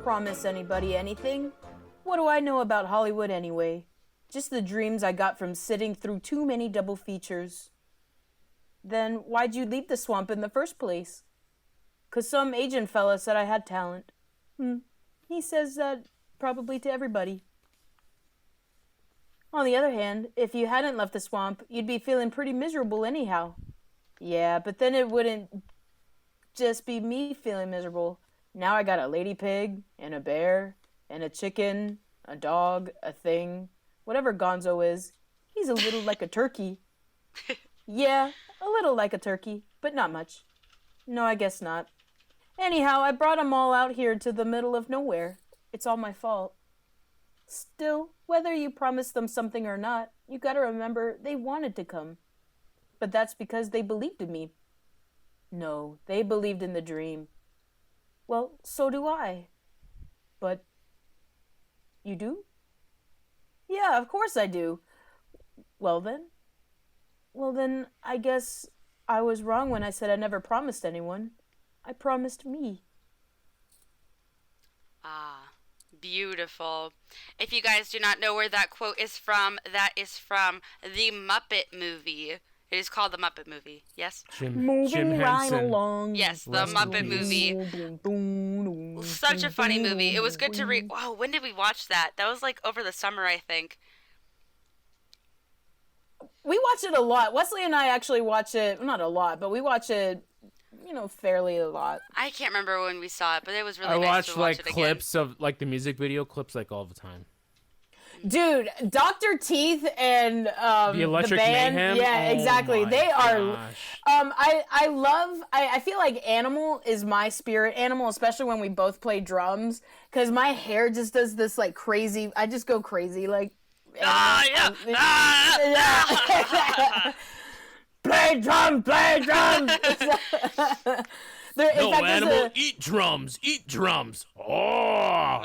promise anybody anything. What do I know about Hollywood anyway? Just the dreams I got from sitting through too many double features. Then why'd you leave the swamp in the first place? 'Cause some agent fella said I had talent. He says that probably to everybody. On the other hand, if you hadn't left the swamp, you'd be feeling pretty miserable anyhow. Yeah, but then it wouldn't just be me feeling miserable. Now I got a lady pig, and a bear, and a chicken, a dog, a thing. Whatever Gonzo is, he's a little like a turkey. Yeah, a little like a turkey, but not much. No, I guess not. Anyhow, I brought 'em all out here to the middle of nowhere. It's all my fault. Still, whether you promised them something or not, you gotta remember they wanted to come. But that's because they believed in me. No, they believed in the dream. Well, so do I. But you do? Yeah, of course I do. Well then, I guess I was wrong when I said I never promised anyone. I promised me. Ah, beautiful. If you guys do not know where that quote is from, that is from the Muppet movie. It is called the Muppet movie. Yes? Moving right along. Yes, the Muppet movie. Such a funny movie. It was good to read. Wow, when did we watch that? That was like over the summer, I think. We watch it a lot. Wesley and I actually watch it, not a lot, but we watch it, fairly a lot. I can't remember when we saw it, but it was really I nice to watch watch it again. clips of the music video clips all the time. Dude, Dr. Teeth and The Electric the band, Mayhem? yeah, Oh exactly. my They are. gosh. I feel like Animal is my spirit animal, especially when we both play drums, because my hair just does this like crazy. I just go crazy, like. Play drums, play drums. No, Animal, eat drums, eat drums. Oh.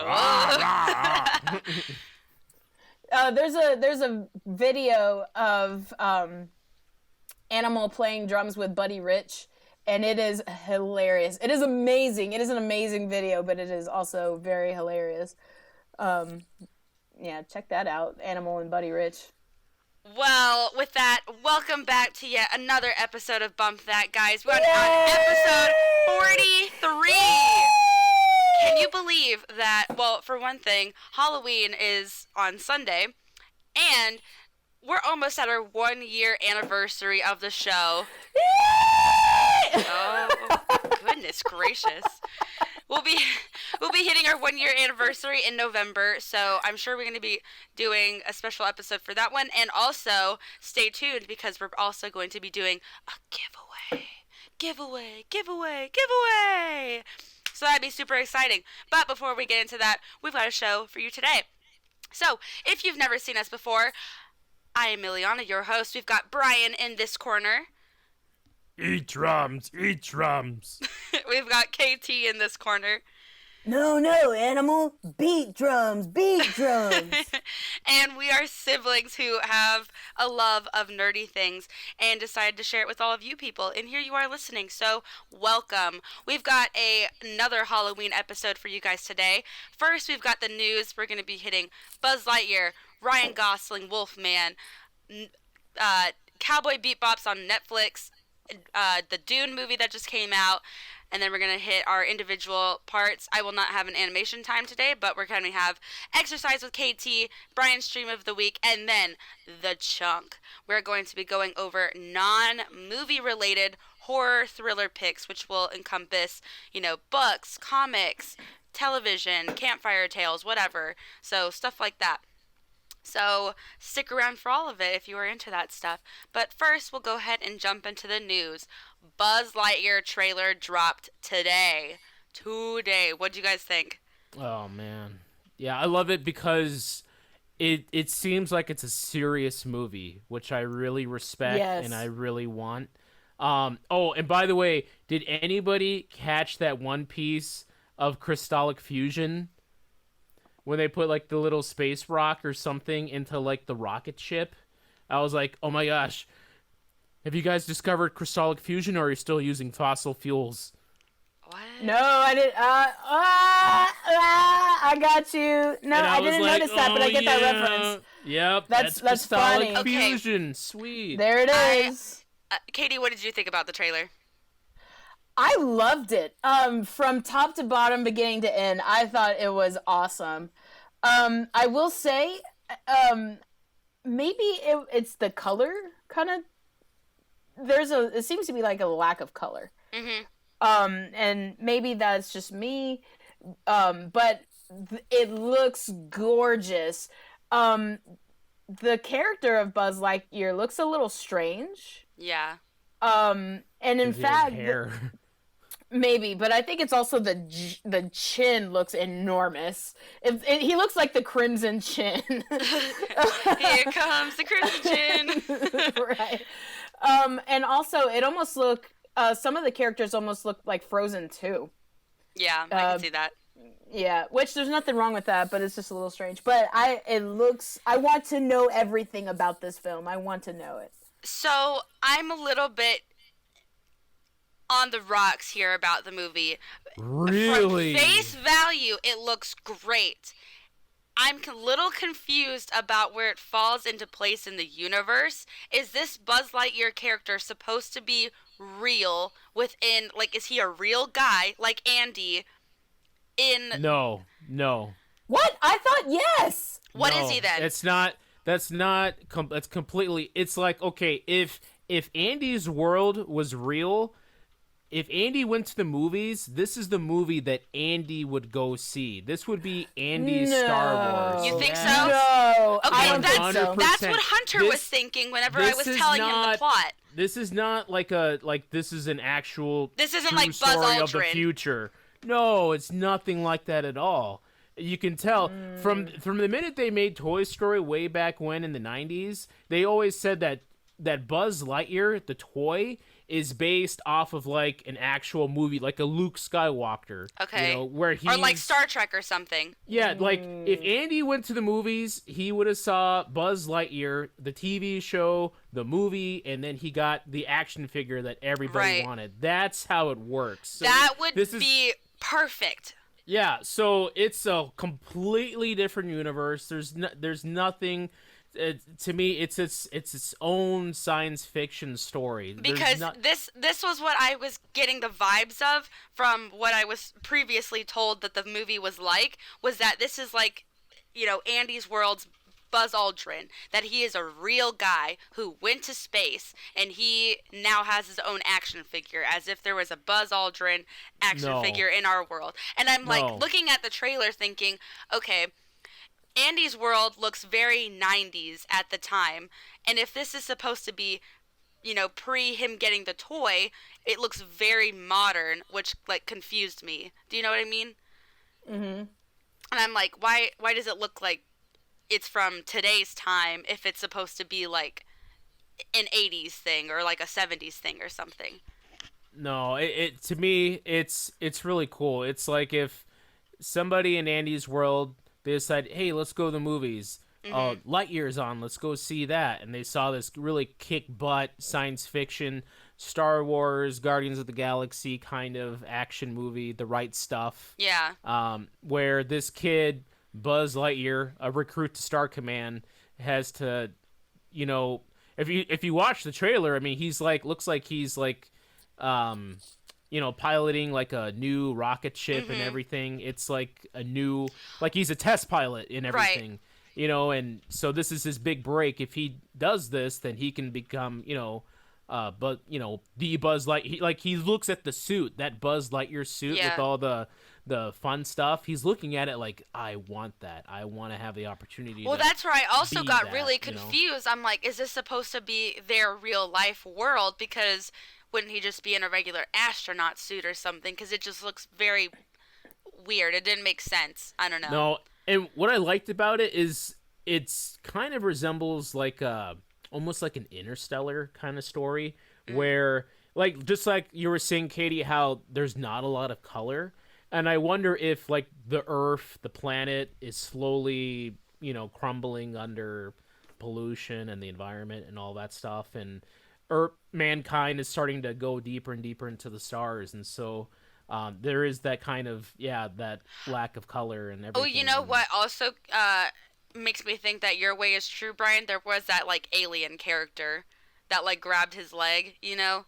There's a video of Animal playing drums with Buddy Rich, and it is hilarious. It is amazing. It is an amazing video, but it is also very hilarious. Yeah, check that out. Animal and Buddy Rich. Well, with that, welcome back to yet another episode of Bump That, guys. We're on episode 43. Can you believe that, well, for one thing, Halloween is on Sunday, and we're almost at our 1 year anniversary of the show. Oh, goodness gracious. We'll be hitting our 1 year anniversary in November, so I'm sure we're going to be doing a special episode for that one. And also, stay tuned because we're also going to be doing a giveaway. So that'd be super exciting. But before we get into that, we've got a show for you today. So, if you've never seen us before, I am Miliana, your host. We've got Brian in this corner. Eat drums, eat drums. We've got KT in this corner. No, Animal. Beat drums, beat drums. And we are siblings who have a love of nerdy things and decided to share it with all of you people. And here you are listening, so welcome. We've got another Halloween episode for you guys today. First, we've got the news. We're going to be hitting Buzz Lightyear, Ryan Gosling, Wolfman, Cowboy Bebop's on Netflix, the Dune movie that just came out, and then we're going to hit our individual parts. I will not have an animation time today, but we're going to have Exercise with KT, Brian's Stream of the Week, and then The Chunk. We're going to be going over non-movie related horror thriller picks, which will encompass, books, comics, television, campfire tales, whatever. So stuff like that. So stick around for all of it if you are into that stuff. But first, we'll go ahead and jump into the news. Buzz Lightyear trailer dropped today. What do you guys think? Oh, man. Yeah, I love it because it seems like it's a serious movie, which I really respect and I really want. And by the way, did anybody catch that one piece of Crystallic Fusion when they put like the little space rock or something into like the rocket ship? I was like, oh my gosh, have you guys discovered Crystallic Fusion, or are you still using fossil fuels? What? No, I didn't. I got you. No, I didn't notice that, but I get that reference. Yep, that's funny. Fusion. Sweet. There it is. Katie, what did you think about the trailer? I loved it. From top to bottom, beginning to end, I thought it was awesome. I will say, maybe it's the color kind of. It seems to be like a lack of color. Mm-hmm. And maybe that's just me. But it looks gorgeous. The character of Buzz Lightyear looks a little strange. Yeah. And in fact, hair. maybe, but I think it's also the chin looks enormous. He looks like the Crimson Chin. Here comes the Crimson Chin. Right. And also, it almost some of the characters almost look like Frozen too. Yeah, I can see that. Yeah, which there's nothing wrong with that, but it's just a little strange. But I want to know everything about this film. I want to know it. So I'm a little bit on the rocks here about the movie. Really? From face value, it looks great. I'm a little confused about where it falls into place in the universe. Is this Buzz Lightyear character supposed to be real within, like, is he a real guy like Andy in... No. What? I thought yes! What is he then? That's completely, it's like, okay, if Andy's world was real, if Andy went to the movies, this is the movie that Andy would go see. This would be Andy's Star Wars. You think so? No. Okay, that's what Hunter was thinking whenever I was telling him the plot. This is not this is an actual This isn't true like Buzz story Aldrin of the future. No, it's nothing like that at all. You can tell from the minute they made Toy Story way back when in the 90s, they always said that Buzz Lightyear, the toy, is based off of like an actual movie, like a Luke Skywalker. Okay. Where or like Star Trek or something. Yeah, like if Andy went to the movies, he would have saw Buzz Lightyear, the TV show, the movie, and then he got the action figure that everybody wanted. That's how it works. So that would be perfect. Yeah, so it's a completely different universe. There's nothing. To me, it's its own science fiction story. Because this was what I was getting the vibes of from what I was previously told that the movie was that this is like, Andy's world's Buzz Aldrin, that he is a real guy who went to space and he now has his own action figure, as if there was a Buzz Aldrin action figure in our world. And I'm looking at the trailer thinking, okay, Andy's world looks very 90s at the time, and if this is supposed to be, pre him getting the toy, it looks very modern, which confused me. Do you know what I mean? Mm-hmm. And I'm like, why does it look like it's from today's time if it's supposed to be like an 80s thing or like a 70s thing or something? No, it to me it's really cool. It's like if somebody in Andy's world, they decide, hey, let's go to the movies. Lightyear's on. Let's go see that. And they saw this really kick-butt science fiction, Star Wars, Guardians of the Galaxy kind of action movie, The Right Stuff. Yeah. Where this kid, Buzz Lightyear, a recruit to Star Command, has to, if you watch the trailer, I mean, looks like he's piloting like a new rocket ship and everything. It's like he's a test pilot in everything, and so this is his big break. If he does this, then he can become, the Buzz Lightyear. He looks at the suit, that Buzz Lightyear suit with all the fun stuff. He's looking at it like, I want that. I want to have the opportunity. Well, that's where I also got really confused. I'm like, is this supposed to be their real life world? Because wouldn't he just be in a regular astronaut suit or something? Because it just looks very weird. It didn't make sense. I don't know. No, and what I liked about it is it's kind of resembles almost like an Interstellar kind of story, where just like you were saying, Katie, how there's not a lot of color, and I wonder if the Earth, the planet, is slowly crumbling under pollution and the environment and all that stuff, and mankind is starting to go deeper and deeper into the stars, and so There is that kind of that lack of color and everything. Oh, you know what also makes me think that your way is true, Brian? There was that like alien character that like grabbed his leg, in the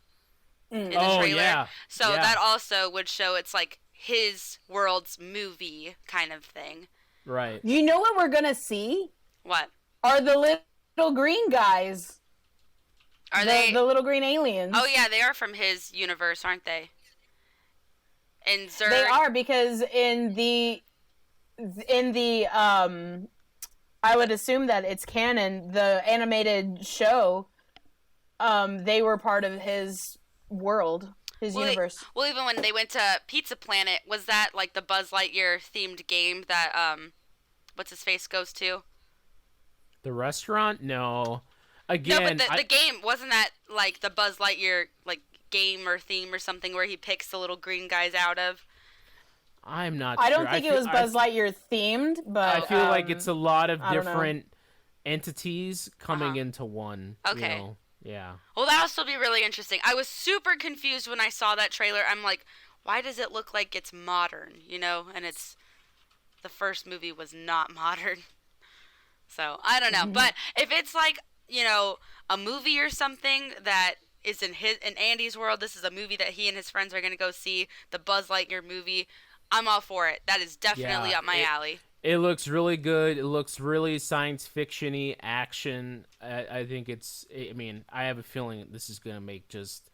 trailer. Yeah. So that also would show it's like his world's movie kind of thing. Right. You know what we're gonna see? What? Are the little green guys. Are they the little green aliens? Oh yeah, they are from his universe, aren't they? And Zurg. They are, because in the I would assume that it's canon, the animated show, they were part of his world, his universe. Well, even when they went to Pizza Planet, was that like the Buzz Lightyear themed game that what's his face goes to? The restaurant? No. Again, no, but the game wasn't that like the Buzz Lightyear like game or theme or something where he picks the little green guys out of. I'm not I sure. don't think it was Buzz Lightyear themed, but I feel like it's a lot of different know. entities coming into one. Okay. Yeah. Well, that'll still be really interesting. I was super confused when I saw that trailer. I'm like, why does it look like it's modern? And it's the first movie was not modern. So I don't know, but if it's like a movie or something that is in Andy's world, this is a movie that he and his friends are gonna go see, the Buzz Lightyear movie. I'm all for it. That is definitely up my alley. It looks really good. It looks really science fiction-y action. I think it's. I mean, I have a feeling this is gonna make just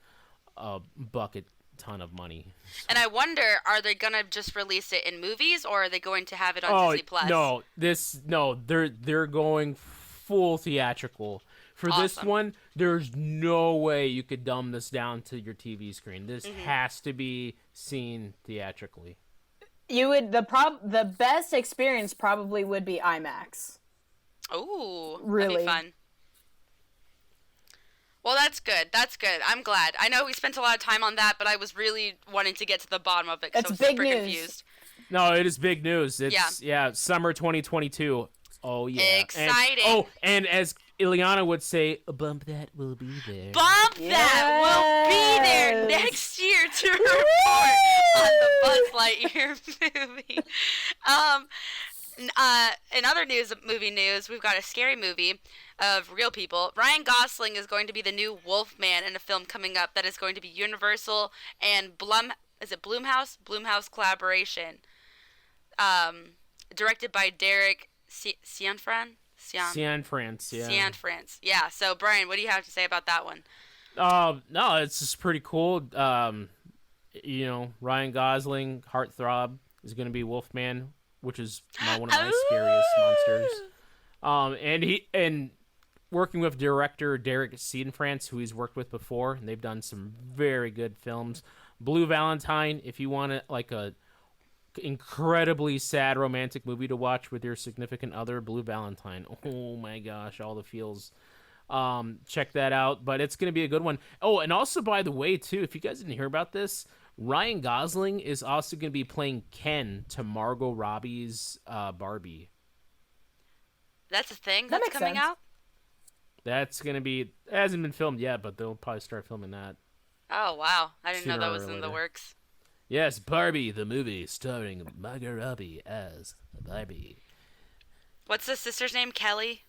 a bucket ton of money. And I wonder, are they gonna just release it in movies, or are they going to have it on Disney Plus? They're going full theatrical. For this one, there's no way you could dumb this down to your TV screen. This has to be seen theatrically. You would the best experience probably would be IMAX. Ooh, really that'd be fun. Well, that's good. That's good. I'm glad. I know we spent a lot of time on that, but I was really wanting to get to the bottom of it because I was super confused. No, it is big news. It's summer 2022. Oh yeah, exciting! And as Ileana would say, a bump that will be there. That will be there next year to report on the Buzz Lightyear movie. In other movie news, we've got a scary movie of real people. Ryan Gosling is going to be the new Wolfman in a film coming up that is going to be Universal and Blumhouse? Blumhouse collaboration. Directed by Derek Cianfrance. Yeah. So, Brian, what do you have to say about that one? No, it's just pretty cool. Ryan Gosling, heartthrob, is going to be Wolfman, which is one of my scariest monsters. And working with director Derek Cianfrance, who he's worked with before, and they've done some very good films. Blue Valentine, if you want a incredibly sad romantic movie to watch with your significant other, Blue Valentine. Oh my gosh, all the feels. Check that out, but it's gonna be a good one. Oh, and also, by the way, too, if you guys didn't hear about this, Ryan Gosling is also gonna be playing Ken to Margot Robbie's Barbie. That's a thing that's coming out? That's gonna be, it hasn't been filmed yet, but they'll probably start filming that. Oh wow, I didn't know that was in the works. Yes, Barbie, the movie, starring Margot Robbie as Barbie. What's the sister's name? Kelly?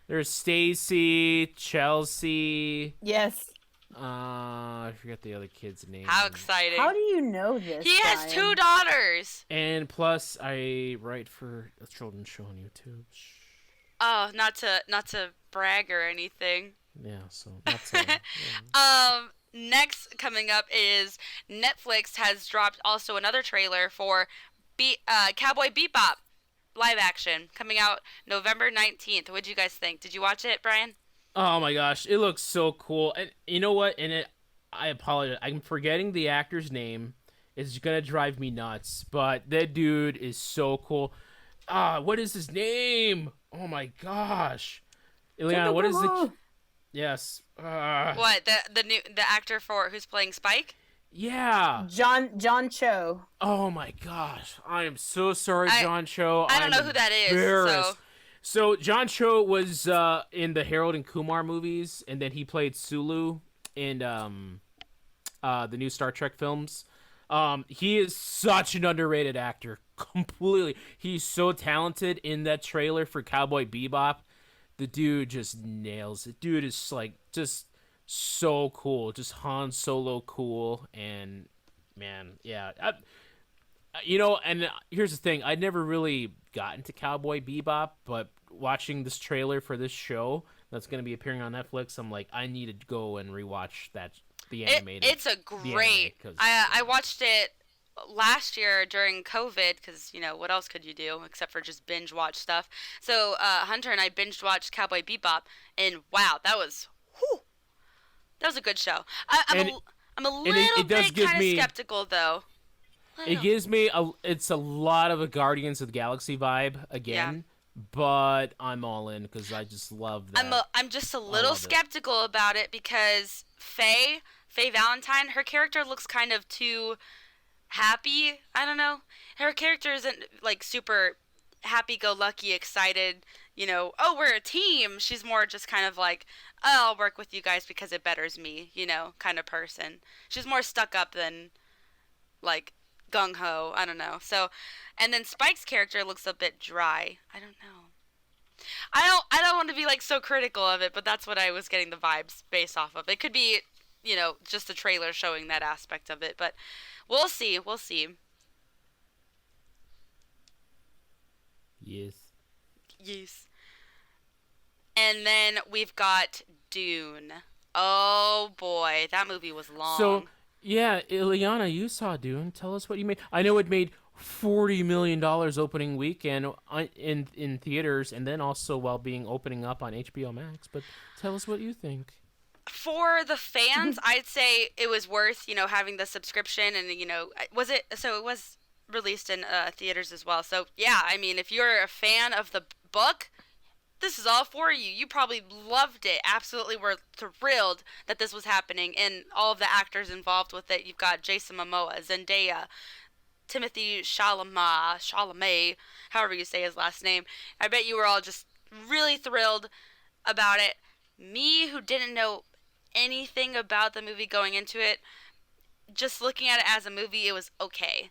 There's Stacy, Chelsea. Yes. I forget the other kid's name. How exciting. How do you know this? He has 2 daughters. And plus, I write for a children's show on YouTube. Oh, not to brag or anything. Yeah, so that's yeah. Next coming up is Netflix has dropped also another trailer for Cowboy Bebop live action coming out November 19th. What did you guys think? Did you watch it, Brian? Oh my gosh, it looks so cool. And you know what? I apologize. I'm forgetting the actor's name. It's gonna drive me nuts. But that dude is so cool. What is his name? Oh my gosh. Ileana, what is the... Yes. What, the actor who's playing Spike? Yeah. John Cho. Oh my gosh. I am so sorry, John Cho. I don't know who that is. So John Cho was in the Harold and Kumar movies, and then he played Sulu in the new Star Trek films. He is such an underrated actor. Completely. He's so talented in that trailer for Cowboy Bebop. The dude just nails it. Dude is like just so cool. Just Han Solo cool. And man, yeah. And here's the thing. I'd never really gotten to Cowboy Bebop, but watching this trailer for this show that's going to be appearing on Netflix, I'm like, I need to go and rewatch the animated. It's a great. I watched it last year during COVID because what else could you do except for just binge watch stuff. So Hunter and I binge watched Cowboy Bebop, and wow, that was a good show. I'm a little bit kind of skeptical though. It gives me it's a lot of a Guardians of the Galaxy vibe again, but I'm all in because I just love that. I'm just a little skeptical about it because Faye Valentine, her character looks kind of too happy. I don't know. Her character isn't like super happy-go-lucky, excited. Oh, we're a team. She's more just kind of like, oh, I'll work with you guys because it betters me, kind of person. She's more stuck up than like gung-ho. I don't know. So, and then Spike's character looks a bit dry. I don't know. I don't want to be like so critical of it, but that's what I was getting the vibes based off of. It could be, just a trailer showing that aspect of it, but we'll see. We'll see. Yes. And then we've got Dune. Oh boy, that movie was long. So, yeah, Ileana, you saw Dune. Tell us what you made. I know it made $40 million opening weekend in theaters, and then also while being opening up on HBO Max. But tell us what you think. For the fans, I'd say it was worth, having the subscription, and was it? So it was released in theaters as well. So yeah, I mean, if you're a fan of the book, this is all for you. You probably loved it. Absolutely were thrilled that this was happening, and all of the actors involved with it. You've got Jason Momoa, Zendaya, Timothy Chalamet, however you say his last name. I bet you were all just really thrilled about it. Me, who didn't know anything about the movie going into it, just looking at it as a movie, it was okay.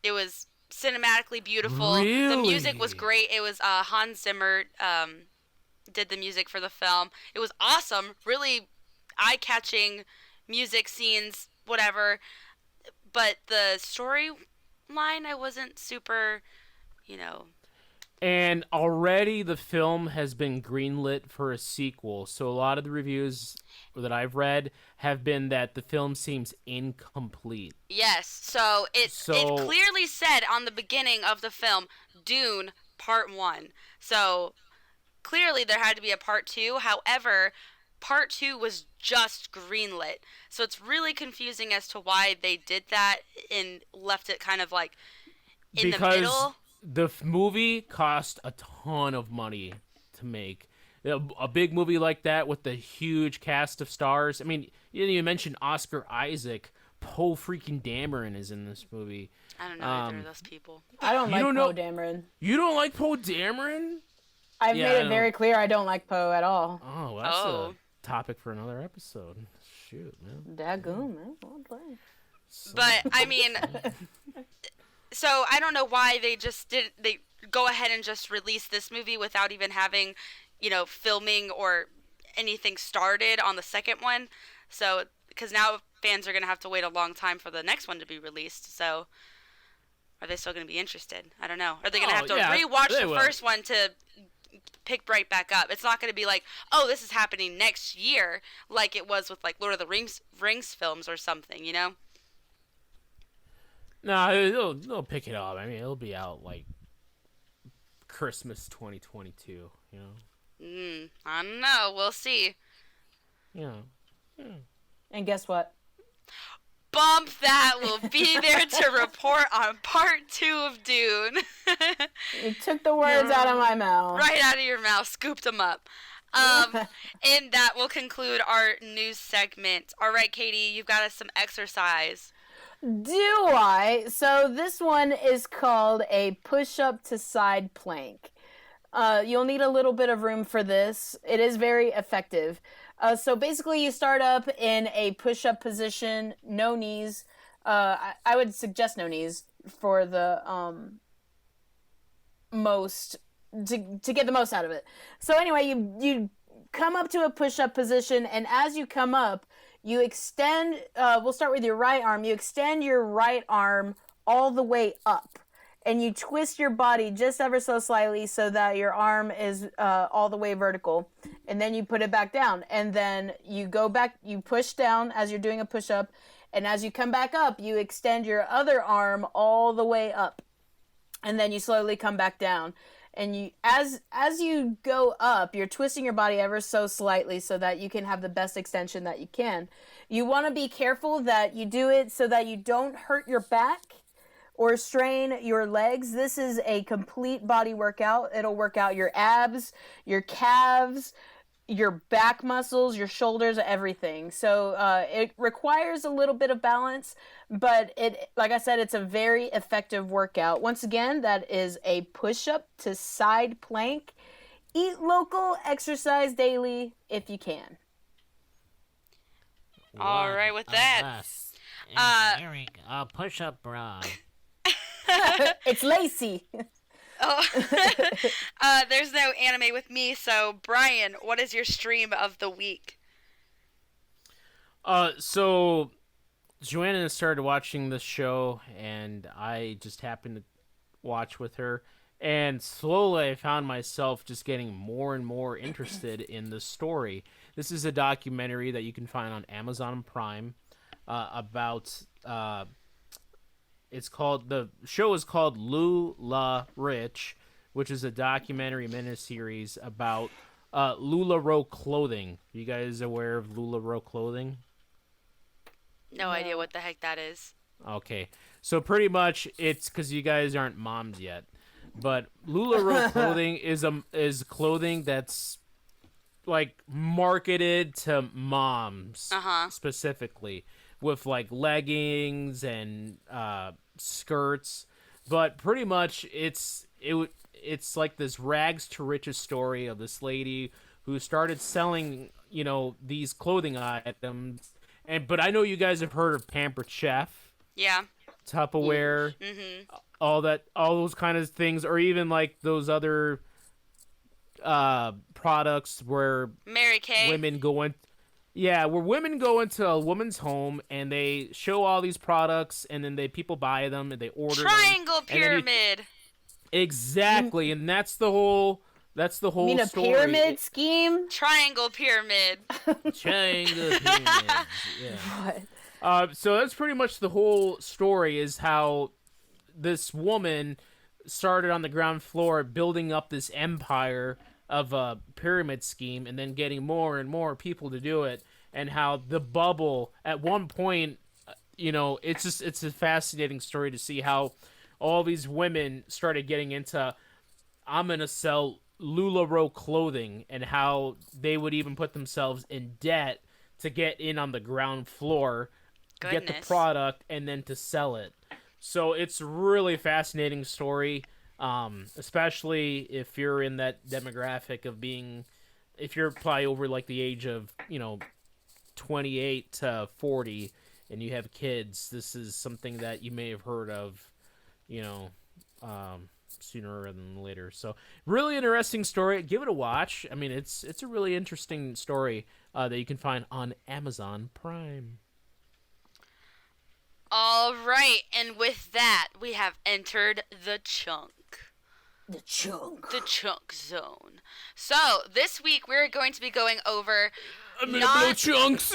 It was cinematically beautiful. Really? The music was great. It was Hans Zimmer did the music for the film. It was awesome. Really eye-catching music scenes, whatever. But the storyline, I wasn't super, And already the film has been greenlit for a sequel. So a lot of the reviews that I've read have been that the film seems incomplete. Yes. So it clearly said on the beginning of the film, Dune Part 1. So clearly there had to be a Part 2. However, Part 2 was just greenlit. So it's really confusing as to why they did that and left it kind of like in the middle. The movie cost a ton of money to make. A big movie like that with the huge cast of stars. I mean, you mentioned Oscar Isaac. Poe freaking Dameron is in this movie. I don't know either of those people. I don't like Poe Dameron. You don't like Poe Dameron? I've made it very clear I don't like Poe at all. Oh, that's a topic for another episode. Shoot, man. Dagoon, man. But, I mean... So I don't know why they go ahead and just release this movie without even having, filming or anything started on the second one. So, because now fans are going to have to wait a long time for the next one to be released. So, are they still going to be interested? I don't know. Are they going to have to rewatch the first one to pick right back up? It's not going to be like, oh, this is happening next year, like it was with like Lord of the Rings films or something, No, they'll pick it up. I mean, it'll be out like Christmas 2022. I don't know. We'll see. Yeah. And guess what? Bump that will be there to report on Part 2 of Dune. You took the words out of my mouth. Right out of your mouth. Scooped them up. And that will conclude our news segment. All right, Katie, you've got us some exercise. Do I? So this one is called a push-up to side plank. You'll need a little bit of room for this. It is very effective. So basically you start up in a push-up position, no knees. I would suggest no knees for the most to get the most out of it. So anyway, you come up to a push-up position, and as you come up, you extend. We'll start with your right arm. You extend your right arm all the way up, and you twist your body just ever so slightly so that your arm is all the way vertical, and then you put it back down, and then you go back. You push down as you're doing a push-up, and as you come back up, you extend your other arm all the way up, and then you slowly come back down. And you, as you go up, you're twisting your body ever so slightly so that you can have the best extension that you can. You want to be careful that you do it so that you don't hurt your back or strain your legs. This is a complete body workout. It'll work out your abs, your calves, your back muscles, your shoulders, everything. So it requires a little bit of balance, but it, like I said, it's a very effective workout. Once again, that is a push-up to side plank. Eat local, exercise daily if you can. All right, with that, wearing a push-up bra. It's Lacey. Oh, there's no anime with me, so Brian, what is your stream of the week? So Joanna started watching the show, and I just happened to watch with her, and slowly I found myself just getting more and more interested in the story. This is a documentary that you can find on Amazon Prime about. The show is called LuLaRich, which is a documentary miniseries about LuLaRoe clothing. Are you guys aware of LuLaRoe clothing? No idea what the heck that is. Okay, so pretty much it's because you guys aren't moms yet, but LuLaRoe clothing is clothing that's like marketed to moms specifically, with like leggings and skirts, but pretty much it's like this rags to riches story of this lady who started selling, these clothing items. But I know you guys have heard of Pampered Chef. Yeah. Tupperware. Mm-hmm. All those kind of things, or even like those other products where Mary Kay. Women go in. Yeah, where women go into a woman's home and they show all these products, and then people buy them and they order Triangle them. pyramid. Exactly, and that's the whole You mean a story. pyramid scheme? Triangle pyramid. Triangle pyramid. Yeah. What? So that's pretty much the whole story, is how this woman started on the ground floor building up this empire of a pyramid scheme, and then getting more and more people to do it, and how the bubble at one point, it's a fascinating story to see how all these women started getting into, I'm gonna sell LuLaRoe clothing, and how they would even put themselves in debt to get in on the ground floor, get the product, and then to sell it. So it's a really fascinating story. Especially if you're in that demographic of if you're probably over like the age of, 28 to 40 and you have kids, this is something that you may have heard of, sooner rather than later. So really interesting story. Give it a watch. I mean, it's a really interesting story that you can find on Amazon Prime. All right, and with that, we have entered the chunk. The chunk zone. So this week we're going to be going over chunks.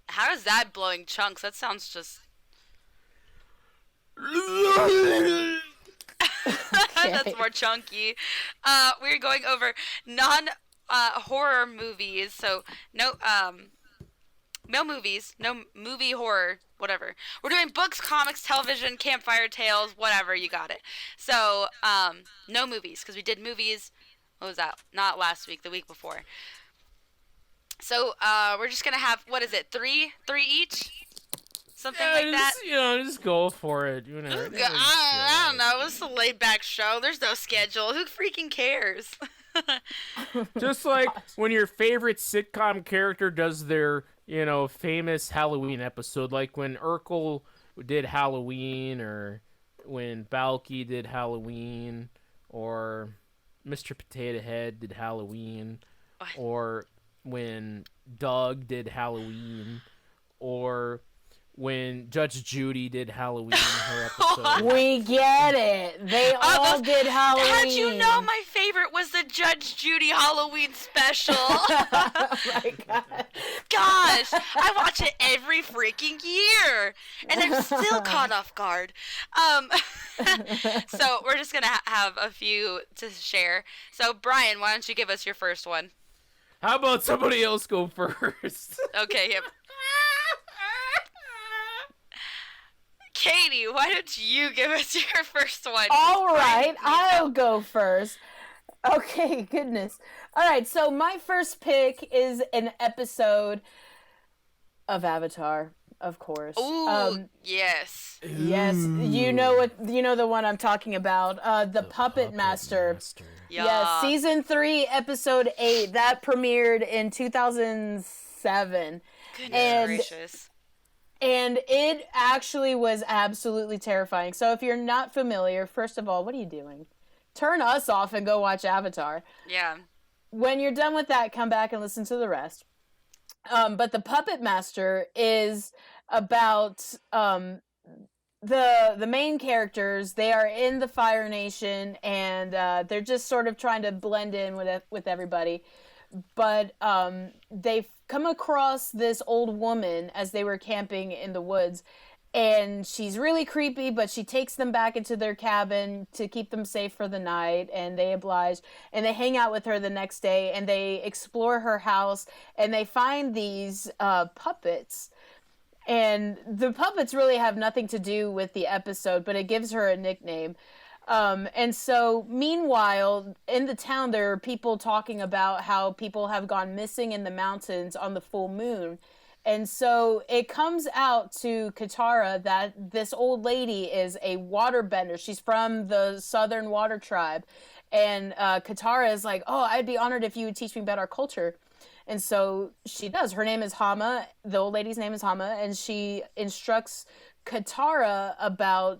How is that blowing chunks? That sounds just. That's more chunky. We're going over non-horror movies. So no movies, no movie horror. Whatever. We're doing books, comics, television, campfire tales, whatever, you got it. So, no movies, because we did movies, what was that? Not last week, the week before. So, we're just going to have, what is it, three each? Something like that? Just go for it. I don't know, it's a laid-back show. There's no schedule. Who freaking cares? Just like when your favorite sitcom character does their famous Halloween episode, like when Urkel did Halloween, or when Balky did Halloween, or Mr. Potato Head did Halloween, or when Doug did Halloween, or when Judge Judy did Halloween in her episode. We get it. They all did Halloween. How'd you know my favorite was the Judge Judy Halloween special? Oh my God. Gosh, I watch it every freaking year, and I'm still caught off guard. So we're just gonna have a few to share. So Brian, why don't you give us your first one? How about somebody else go first? Okay, yep. Katie, why don't you give us your first one? All right, I'll go first. Okay, goodness. All right, so my first pick is an episode of Avatar, of course. Ooh, yes. Yes, you know the one I'm talking about. The Puppet Master. Yeah. Yes, season 3, episode 8. That premiered in 2007. Goodness gracious. And it actually was absolutely terrifying. So if you're not familiar, first of all, what are you doing? Turn us off and go watch Avatar. Yeah. When you're done with that, come back and listen to the rest. But the Puppet Master is about the main characters. They are in the Fire Nation, and they're just sort of trying to blend in with everybody. But they've come across this old woman as they were camping in the woods, and she's really creepy, but she takes them back into their cabin to keep them safe for the night, and they oblige, and they hang out with her the next day, and they explore her house, and they find these puppets. And the puppets really have nothing to do with the episode, but it gives her a nickname. And so, meanwhile, in the town, there are people talking about how people have gone missing in the mountains on the full moon. And so it comes out to Katara that this old lady is a waterbender. She's from the Southern Water Tribe. And Katara is like, oh, I'd be honored if you would teach me about our culture. And so she does. Her name is Hama. The old lady's name is Hama. And she instructs Katara about,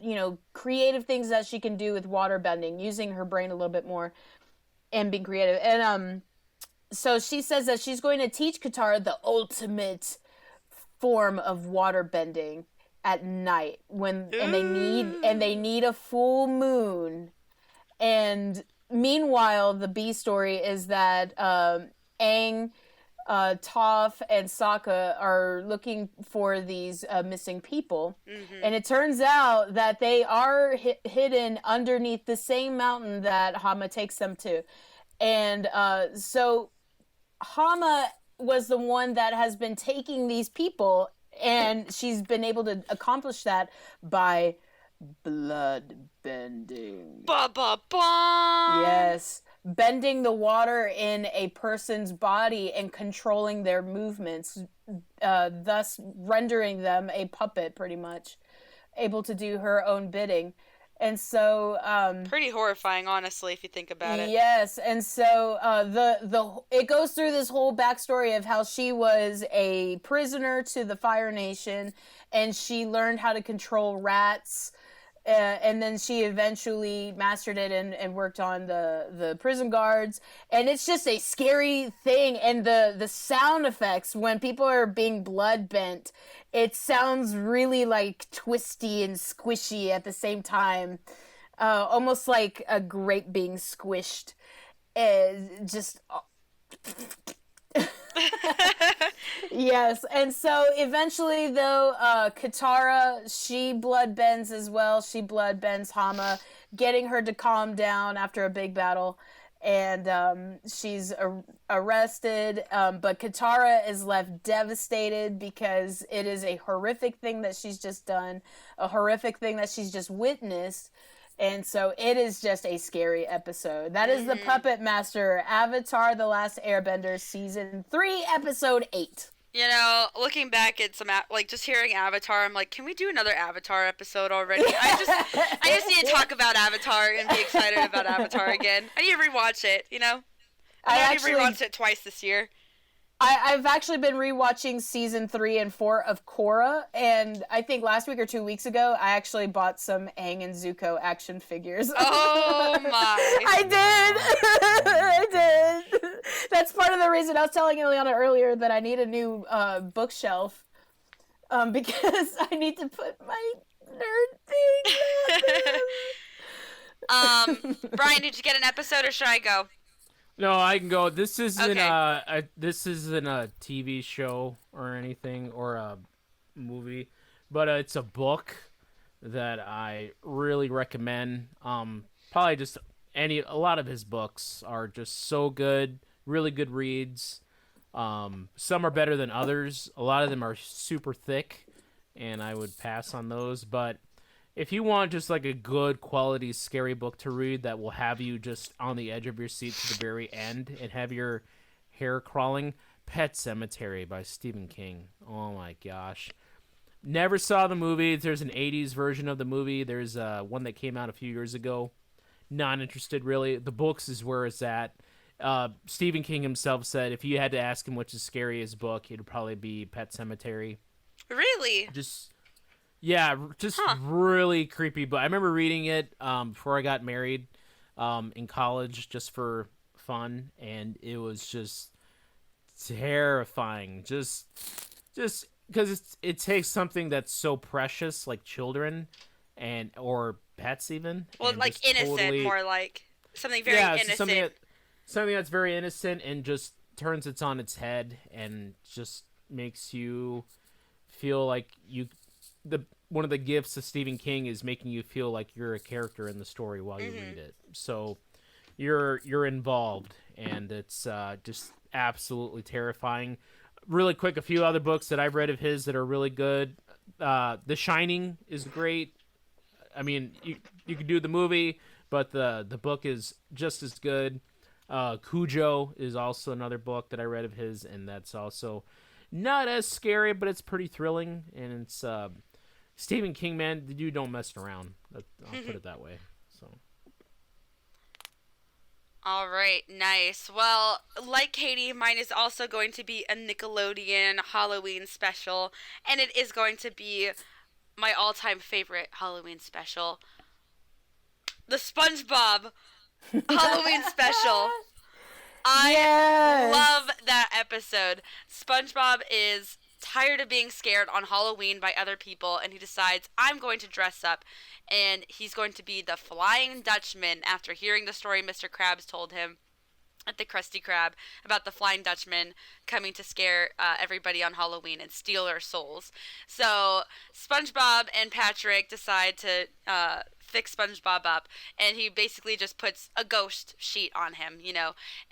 creative things that she can do with water bending, using her brain a little bit more and being creative. And so she says that she's going to teach Katara the ultimate form of water bending at night and they need a full moon. And meanwhile, the B story is that Aang, Toph, and Sokka are looking for these missing people. Mm-hmm. And it turns out that they are hidden underneath the same mountain that Hama takes them to. And so Hama was the one that has been taking these people, and she's been able to accomplish that by blood bending. Ba-ba-ba! Yes. Bending the water in a person's body and controlling their movements, thus rendering them a puppet, pretty much, able to do her own bidding. And so pretty horrifying, honestly, if you think about it. Yes. And so it goes through this whole backstory of how she was a prisoner to the Fire Nation, and she learned how to control rats. And then she eventually mastered it and worked on the prison guards. And it's just a scary thing. And the sound effects when people are being blood bent, it sounds really like twisty and squishy at the same time. Almost like a grape being squished. Just... Yes, and so eventually, though, Katara, she blood bends as well. She blood bends Hama, getting her to calm down after a big battle, and she's arrested. But Katara is left devastated because it is a horrific thing that she's just done, a horrific thing that she's just witnessed. And so it is just a scary episode. That is the Puppet Master, Avatar: The Last Airbender, Season 3, Episode 8. Looking back at some, just hearing Avatar, I'm like, can we do another Avatar episode already? I just need to talk about Avatar and be excited about Avatar again. I need to rewatch it, I already rewatched it twice this year. I've actually been rewatching season 3 and 4 of Korra, and I think last week or 2 weeks ago, I actually bought some Aang and Zuko action figures. Oh my! I did. I did. That's part of the reason I was telling Ileana earlier that I need a new bookshelf, because I need to put my nerd things. Brian, did you get an episode, or should I go? No, I can go. This isn't Okay. this isn't a TV show or anything or a movie, but it's a book that I really recommend. Probably just a lot of his books are just so good, really good reads. Some are better than others. A lot of them are super thick, and I would pass on those. But if you want just like a good quality scary book to read that will have you just on the edge of your seat to the very end and have your hair crawling, Pet Cemetery by Stephen King. Oh my gosh. Never saw the movie. There's an 80s version of the movie. There's one that came out a few years ago. Not interested really. The books is where it's at. Stephen King himself said if you had to ask him which is the scariest book, it'd probably be Pet Cemetery. Really? Just really creepy. But I remember reading it before I got married in college just for fun, and it was just terrifying. Just because it takes something that's so precious, like children and or pets even. Well, and like innocent, more like something very innocent. Something that's very innocent and just turns it on its head and just makes you feel like one of the gifts of Stephen King is making you feel like you're a character in the story while you read it. So you're involved, and it's just absolutely terrifying. Really quick, a few other books that I've read of his that are really good. The Shining is great. I mean, you could do the movie, but the book is just as good. Cujo is also another book that I read of his, and that's also not as scary, but it's pretty thrilling. And it's Stephen King, man, you don't mess around. I'll put it that way. So. All right, nice. Well, like Katie, mine is also going to be a Nickelodeon Halloween special, and it is going to be my all-time favorite Halloween special, the SpongeBob Halloween special. I love that episode. SpongeBob is tired of being scared on Halloween by other people, and he decides, I'm going to dress up, and he's going to be the Flying Dutchman after hearing the story Mr. Krabs told him at the Krusty Krab about the Flying Dutchman coming to scare everybody on Halloween and steal their souls. So SpongeBob and Patrick decide to fix SpongeBob up, and he basically just puts a ghost sheet on him,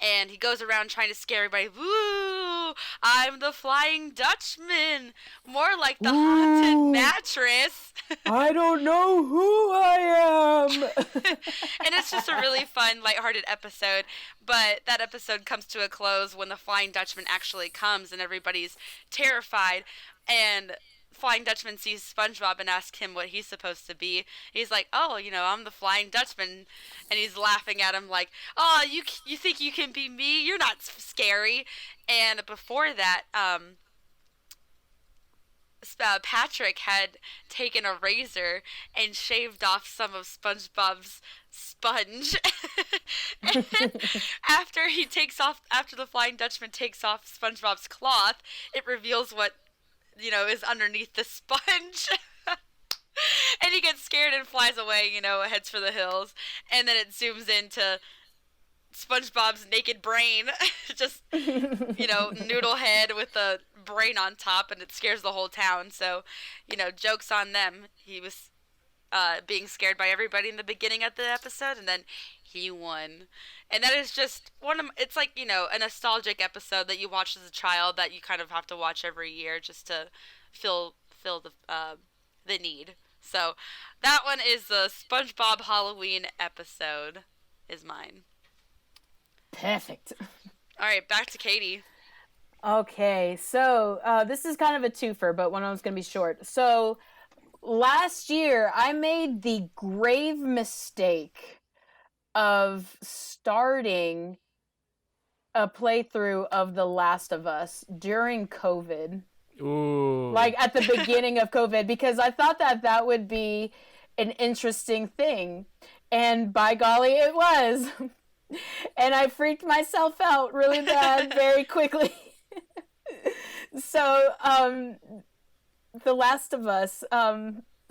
and he goes around trying to scare everybody. Woo! I'm the Flying Dutchman, more like the haunted mattress. I don't know who I am. And it's just a really fun, lighthearted episode, but that episode comes to a close when the Flying Dutchman actually comes, and everybody's terrified, and Flying Dutchman sees SpongeBob and asks him what he's supposed to be. He's like, oh, I'm the Flying Dutchman. And he's laughing at him like, oh, you think you can be me? You're not scary. And before that, Patrick had taken a razor and shaved off some of SpongeBob's sponge. And after the Flying Dutchman takes off SpongeBob's cloth, it reveals what is underneath the sponge. And he gets scared and flies away, heads for the hills. And then it zooms into SpongeBob's naked brain. Just, noodle head with a brain on top, and it scares the whole town. So, joke's on them. He was being scared by everybody in the beginning of the episode, and then he won. And that is just it's like, a nostalgic episode that you watched as a child that you kind of have to watch every year just to fill the need. So that one is the SpongeBob Halloween episode is mine. Perfect. All right, back to Katie. Okay, so this is kind of a twofer, but one of them's going to be short. So last year, I made the grave mistake of starting a playthrough of The Last of Us during COVID. Ooh. Like at the beginning of COVID, because I thought that would be an interesting thing. And by golly, it was. And I freaked myself out really bad very quickly. So, The Last of Us,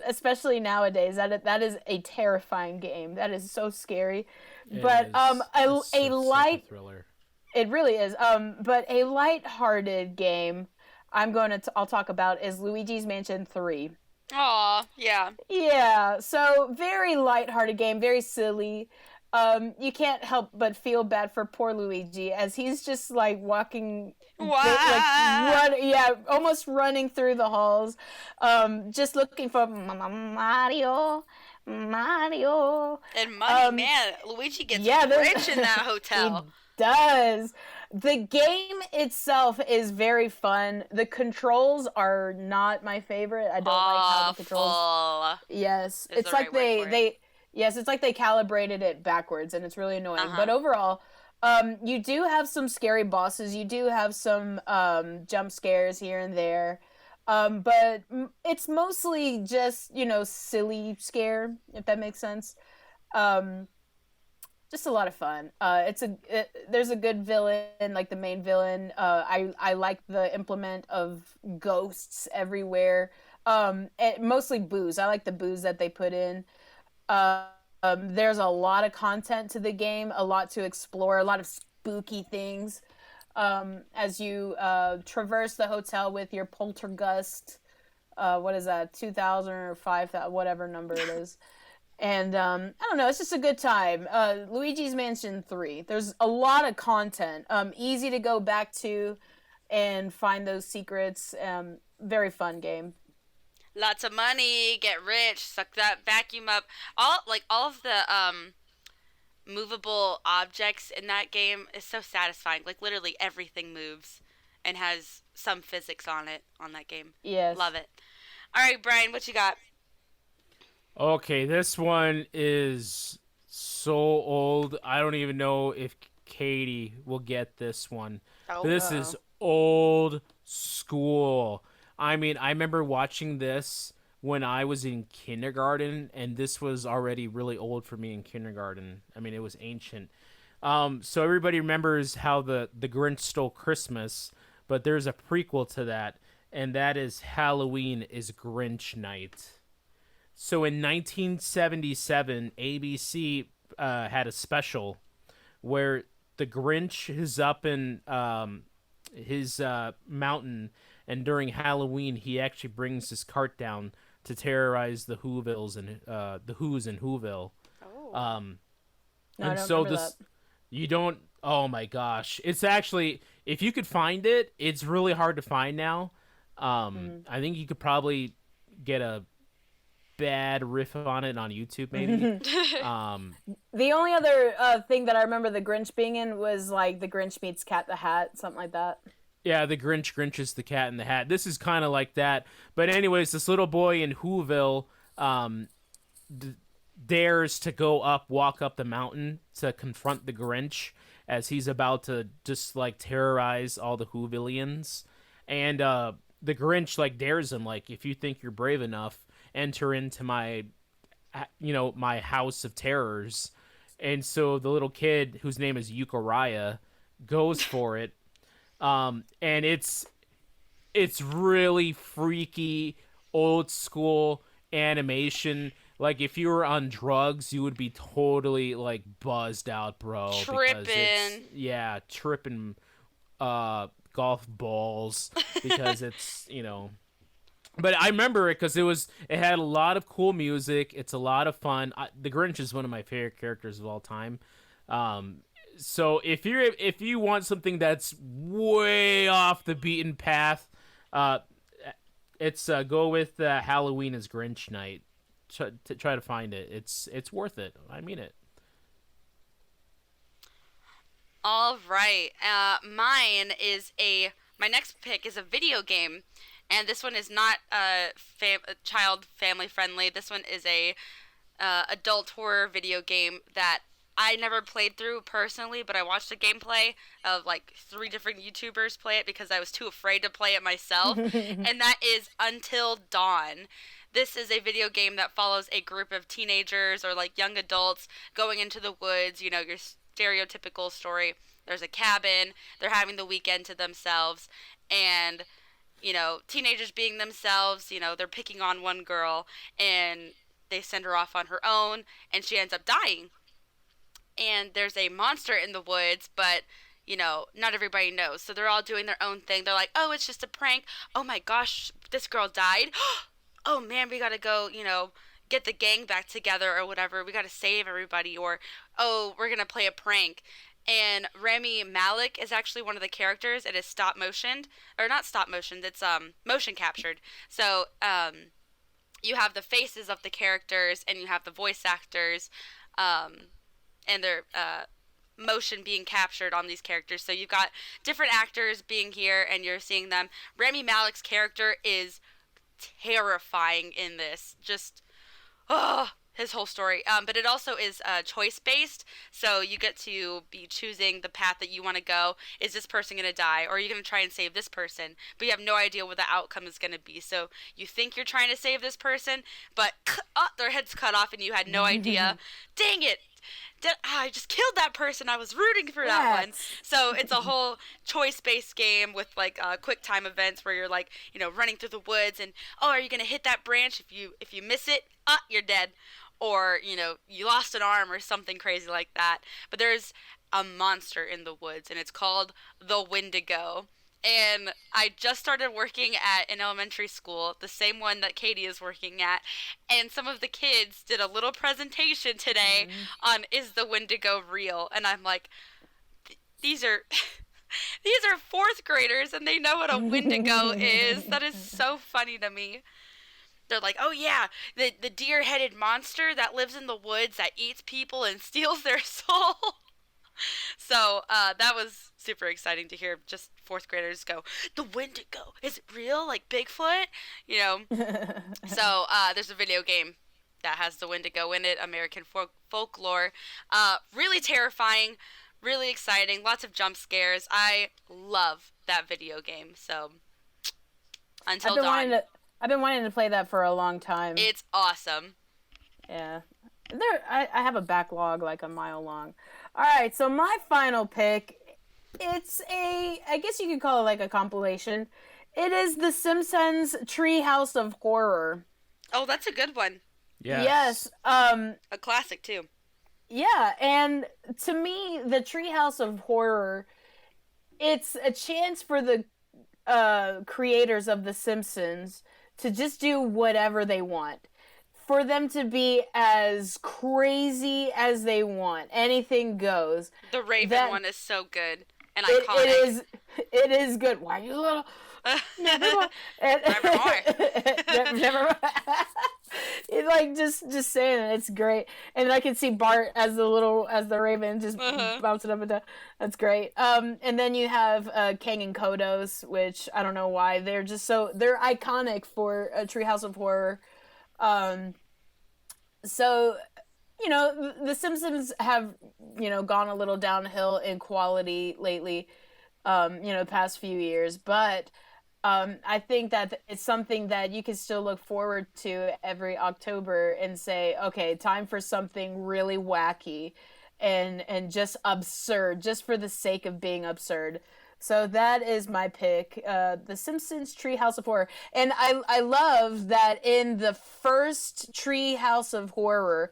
especially nowadays, that is a terrifying game. That is so scary. But a light thriller. It really is. But a light-hearted game I'll talk about is Luigi's Mansion 3. Aw, yeah. Yeah, so very light-hearted game, very silly. You can't help but feel bad for poor Luigi as he's just like walking, almost running through the halls, just looking for Mario. And money, man, Luigi gets rich in that hotel. He does. The game itself is very fun. The controls are not my favorite. I don't like how the controls. Yes, it's like it's like they calibrated it backwards, and it's really annoying. But overall, you do have some scary bosses. You do have some jump scares here and there. But it's mostly just, silly scare, if that makes sense. Just a lot of fun. There's a good villain, like the main villain. I like the implement of ghosts everywhere. Mostly booze. I like the booze that they put in. There's a lot of content to the game, a lot to explore, a lot of spooky things. As you traverse the hotel with your poltergust, what is that, 2,000 or 5,000, whatever number it is. And I don't know, it's just a good time. Luigi's Mansion 3. There's a lot of content. Easy to go back to and find those secrets. Very fun game. Lots of money, get rich, suck that vacuum up. All of the movable objects in that game is so satisfying. Like literally everything moves and has some physics on that game. Yes. Love it. All right, Brian, what you got? Okay, this one is so old. I don't even know if Katie will get this one. This is old school. I mean, I remember watching this when I was in kindergarten, and this was already really old for me in kindergarten. I mean, it was ancient. So everybody remembers how the Grinch Stole Christmas, but there's a prequel to that, and that is Halloween is Grinch Night. So in 1977, ABC had a special where the Grinch is up in his mountain, and during Halloween, he actually brings his cart down to terrorize the Whovilles and the Who's in Whoville. No, and so this, that. You don't. Oh my gosh! It's actually, if you could find it, it's really hard to find now. I think you could probably get a bad riff on it on YouTube, maybe. The only other thing that I remember the Grinch being in was like the Grinch meets Cat the Hat, something like that. Yeah, the Grinch is the Cat in the Hat. This is kind of like that. But anyways, this little boy in Whoville dares to walk up the mountain to confront the Grinch as he's about to just like terrorize all the Whovillians. And the Grinch like dares him, like, if you think you're brave enough, enter into my house of terrors. And so the little kid, whose name is Euchariah, goes for it. And it's really freaky, old school animation. Like, if you were on drugs, you would be totally like buzzed out, bro. Tripping golf balls, because it's, But I remember it because it had a lot of cool music. It's a lot of fun. The Grinch is one of my favorite characters of all time. So if you want something that's way off the beaten path, it's go with Halloween is Grinch Night. Try to find it. It's worth it. I mean it. All right. My next pick is a video game. And this one is not child family friendly. This one is a adult horror video game that I never played through personally, but I watched a gameplay of like 3 different YouTubers play it because I was too afraid to play it myself, and that is Until Dawn. This is a video game that follows a group of teenagers or like young adults going into the woods, you know, your stereotypical story. There's a cabin, they're having the weekend to themselves, and you know, teenagers being themselves, you know, they're picking on one girl and they send her off on her own and she ends up dying. And there's a monster in the woods, but you know, not everybody knows. So they're all doing their own thing. They're like, "Oh, it's just a prank. Oh my gosh, this girl died. Oh man, we got to go, you know, get the gang back together or whatever. We got to save everybody, or oh, we're going to play a prank." And Rami Malek is actually one of the characters. It is stop motioned, or not stop motioned, it's motion captured. So you have the faces of the characters and you have the voice actors, and their motion being captured on these characters. So you've got different actors being here and you're seeing them. Rami Malek's character is terrifying in this. Just, his whole story. But it also is choice based, so you get to be choosing the path that you want to go. Is this person going to die, or are you going to try and save this person? But you have no idea what the outcome is going to be. So you think you're trying to save this person, but their head's cut off and you had no idea. Dang it! I just killed that person. I was rooting for that one. So it's a whole choice-based game with like quick time events where you're like, you know, running through the woods and, oh, are you gonna hit that branch? If you miss it, you're dead. Or, you know, you lost an arm or something crazy like that. But there's a monster in the woods and it's called the Wendigo. And I just started working at an elementary school, the same one that Katie is working at, and some of the kids did a little presentation today on is the Wendigo real? And I'm like, these are these are 4th graders and they know what a Wendigo is. That is so funny to me. They're like, oh yeah, the deer-headed monster that lives in the woods that eats people and steals their soul. So that was super exciting to hear just 4th graders go, the Wendigo, is it real? Like Bigfoot? You know? So there's a video game that has the Wendigo in it, American folklore. Really terrifying, really exciting, lots of jump scares. I love that video game. So Until Dawn. I've been wanting to play that for a long time. It's awesome. Yeah. I have a backlog like a mile long. All right, so my final pick, I guess you could call it like a compilation. It is The Simpsons Treehouse of Horror. Oh, that's a good one. Yes. A classic too. Yeah, and to me, the Treehouse of Horror, it's a chance for the creators of The Simpsons to just do whatever they want. For them to be as crazy as they want. Anything goes. The Raven one is so good and iconic. It is good. Why are you little... Never mind. Never mind. It's like just saying it. It's great. And I can see Bart as the Raven just bouncing up and down. That's great. And then you have Kang and Kodos, which I don't know why. They're iconic for a Treehouse of Horror. So, you know, The Simpsons have, you know, gone a little downhill in quality lately, the past few years. But I think that it's something that you can still look forward to every October and say, okay, time for something really wacky and just absurd, just for the sake of being absurd. So that is my pick, The Simpsons Treehouse of Horror. And I love that in the first Treehouse of Horror,